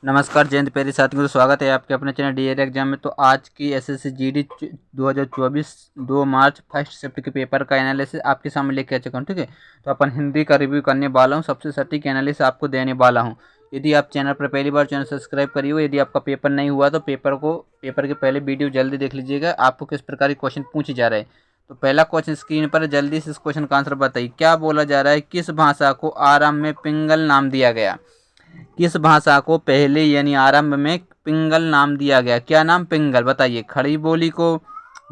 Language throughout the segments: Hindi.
नमस्कार जयंत पेरी साथियों, तो स्वागत है आपके अपने चैनल डी एग्जाम में। तो आज की SSC GD 2024 2 March first shift के पेपर का एनालिसिस आपके सामने लेके आ चुका हूँ। ठीक है, तो अपन हिंदी का रिव्यू करने वाला हूँ, सबसे सटीक एनालिसिस आपको देने वाला हूँ। यदि आप चैनल पर पहली बार चैनल सब्सक्राइब करिए हो, यदि आपका पेपर नहीं हुआ तो पेपर के पहले वीडियो जल्दी देख लीजिएगा, आपको किस प्रकार के क्वेश्चन पूछे जा रहे हैं। तो पहला क्वेश्चन स्क्रीन पर, जल्दी से इस क्वेश्चन का आंसर बताइए। क्या बोला जा रहा है, किस भाषा को आरंभ में पिंगल नाम दिया गया? किस भाषा को पहले यानी आरंभ में पिंगल नाम दिया गया? क्या नाम? पिंगल। बताइए, खड़ी बोली को,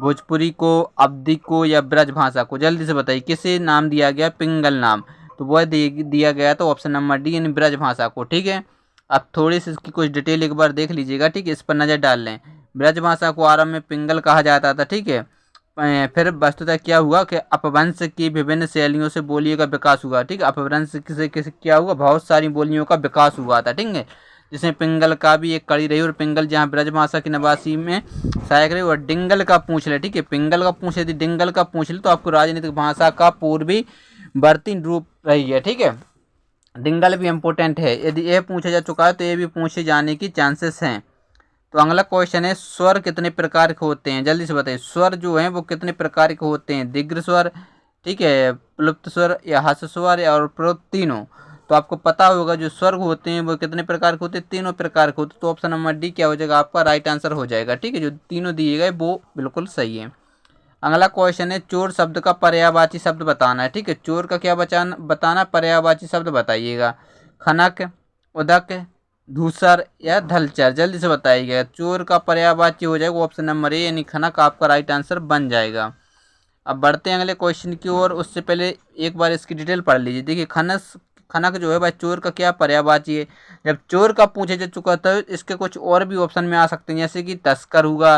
भोजपुरी को, अवधी को या ब्रज भाषा को? जल्दी से बताइए किसे नाम दिया गया पिंगल नाम? तो वह दिया गया तो ऑप्शन नंबर डी यानी ब्रज भाषा को। ठीक है, अब थोड़ी सी इसकी कुछ डिटेल एक बार देख लीजिएगा। ठीक है, इस पर नज़र डाल लें। ब्रज भाषा को आरंभ में पिंगल कहा जाता था। ठीक है, फिर वस्तुतः क्या हुआ कि अपभ्रंश की विभिन्न शैलियों से बोलियों का विकास हुआ। ठीक है, अपभ्रंश से क्या हुआ, बहुत सारी बोलियों का विकास हुआ था। ठीक है, जिसमें पिंगल का भी एक कड़ी रही, और पिंगल जहाँ ब्रजभाषा की नवासी में सहायक रही। और डिंगल का पूछ ले, ठीक है, पिंगल का पूछ ले, डिंगल का पूछ ले तो आपको राजनीतिक भाषा का पूर्वी वर्ती रूप रही है। ठीक है, डिंगल भी इम्पोर्टेंट है, यदि यह पूछा जा चुका है तो ये भी पूछे जाने की चांसेस हैं। तो अगला क्वेश्चन है, स्वर कितने प्रकार के होते हैं? जल्दी से बताइए, स्वर जो हैं वो कितने प्रकार के होते हैं? दीर्घ स्वर, ठीक है, प्लुप्त स्वर या हर्ष स्वर और प्रोक्त, तीनों। तो आपको पता होगा जो स्वर होते हैं वो कितने प्रकार के होते हैं, तीनों प्रकार के होते हैं। तो ऑप्शन नंबर डी क्या हो जाएगा, आपका राइट आंसर हो जाएगा। ठीक है, जो तीनों दिए गए वो बिल्कुल सही है। अगला क्वेश्चन है, चोर शब्द का पर्यायवाची शब्द बताना है। ठीक है, चोर का क्या बताना, पर्यायवाची शब्द बताइएगा। खनक, उदक, धूसर या धलचर? जल्दी से बताइएगा। चोर का पर्यायवाची हो जाएगा ऑप्शन नंबर ए यानी खनक, आपका राइट आंसर बन जाएगा। अब बढ़ते हैं अगले क्वेश्चन की ओर, उससे पहले एक बार इसकी डिटेल पढ़ लीजिए। देखिए, खनक जो है भाई चोर का क्या पर्यायवाची है? जब चोर का पूछे जा चुका था इसके कुछ और भी ऑप्शन में आ सकते हैं, जैसे कि तस्कर हुआ,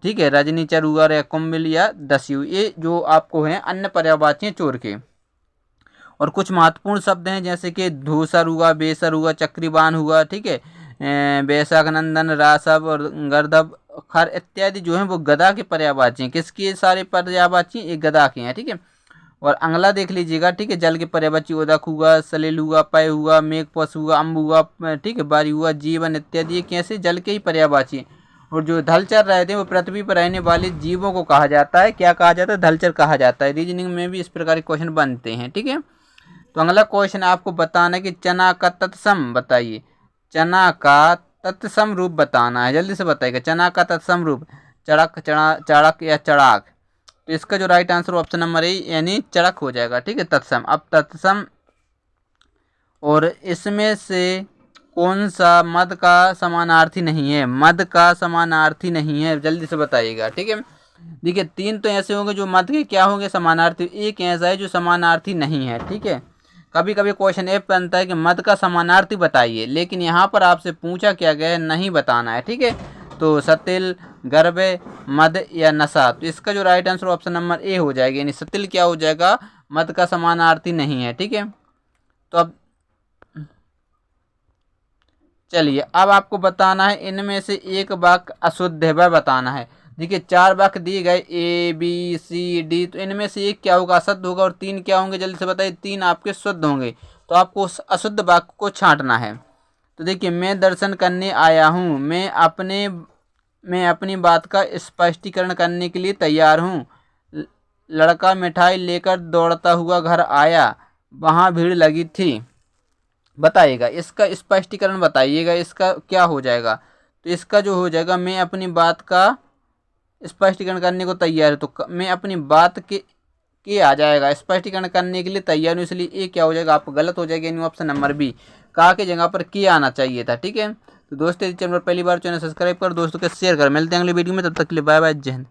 ठीक है, रजनीचर हुआ या कुंभिल या दस्यु, ये जो आपको हैं अन्य पर्यायवाची हैं चोर के। और कुछ महत्वपूर्ण शब्द हैं जैसे कि धूसर हुआ, बेसर हुआ, चक्रीबान हुआ, ठीक है, बैसाख नंदन, रासव और गर्दभ खर इत्यादि जो हैं वो गदा के पर्यायवाची हैं। किसके सारे पर्यायवाची? एक गदा के हैं। ठीक है, और अंगला देख लीजिएगा। ठीक है, जल के पर्यायवाची उदक हुआ, सलिल हुआ, पय हुआ, मेघपस हुआ, अम्ब हुआ, ठीक है, बारी हुआ, जीवन इत्यादि ये कैसे जल के ही पर्यायवाची हैं। और जो धलचर रहते हैं वो पृथ्वी पर रहने वाले जीवों को कहा जाता है। क्या कहा जाता है? धलचर कहा जाता है। रीजनिंग में भी इस प्रकार के क्वेश्चन बनते हैं। ठीक है, तो अगला क्वेश्चन आपको बताना है कि चना का तत्सम बताइए। चना का तत्सम रूप बताना है, जल्दी से बताइएगा। चना का तत्सम रूप, चड़क, चड़क या चड़ाक? तो इसका जो right answer option number A यानी चड़क हो जाएगा। ठीक है, तत्सम। अब तत्सम, और इसमें से कौन सा मद का समानार्थी नहीं है? मद का समानार्थी नहीं है, जल्दी से बताइएगा। ठीक है, देखिए तीन तो ऐसे होंगे जो मद के क्या होंगे, समानार्थी। एक ऐसा है जो समानार्थी नहीं है। ठीक है, कभी कभी क्वेश्चन ए बनता है कि मद का समानार्थी बताइए, लेकिन यहाँ पर आपसे पूछा क्या गया है, नहीं बताना है। ठीक है, तो सतिल, गर्भ, मद या नशा? तो इसका जो right answer option number A हो जाएगा, यानी सतिल क्या हो जाएगा, मद का समानार्थी नहीं है। ठीक है, तो अब चलिए, अब आपको बताना है इनमें से एक वाक्य अशुद्ध है वह बताना है। देखिए, 4 वाक्य दिए गए ए बी सी डी, तो इनमें से एक क्या होगा, अशुद्ध होगा, और 3 क्या होंगे, जल्दी से बताइए। 3 आपके शुद्ध होंगे, तो आपको उस अशुद्ध वाक्य को छांटना है। तो देखिए, मैं दर्शन करने आया हूँ, मैं अपनी बात का स्पष्टीकरण करने के लिए तैयार हूँ। लड़का मिठाई लेकर दौड़ता हुआ घर आया, वहाँ भीड़ लगी थी। बताइएगा, इसका स्पष्टीकरण बताइएगा, इसका क्या हो जाएगा। तो इसका जो हो जाएगा, मैं अपनी बात का स्पष्टीकरण करने को तैयार है, तो मैं अपनी बात के आ जाएगा, स्पष्टीकरण करने के लिए तैयार हूँ, इसलिए ये क्या हो जाएगा, आपको गलत हो जाएगा, यानी ऑप्शन नंबर बी का की जगह पर के आना चाहिए था। ठीक है, तो दोस्तों चैनल पर पहली बार चैनल सब्सक्राइब कर दोस्तों के शेयर कर। मिलते हैं अगली वीडियो में, तब तक के लिए बाय बाय, जय हिंद।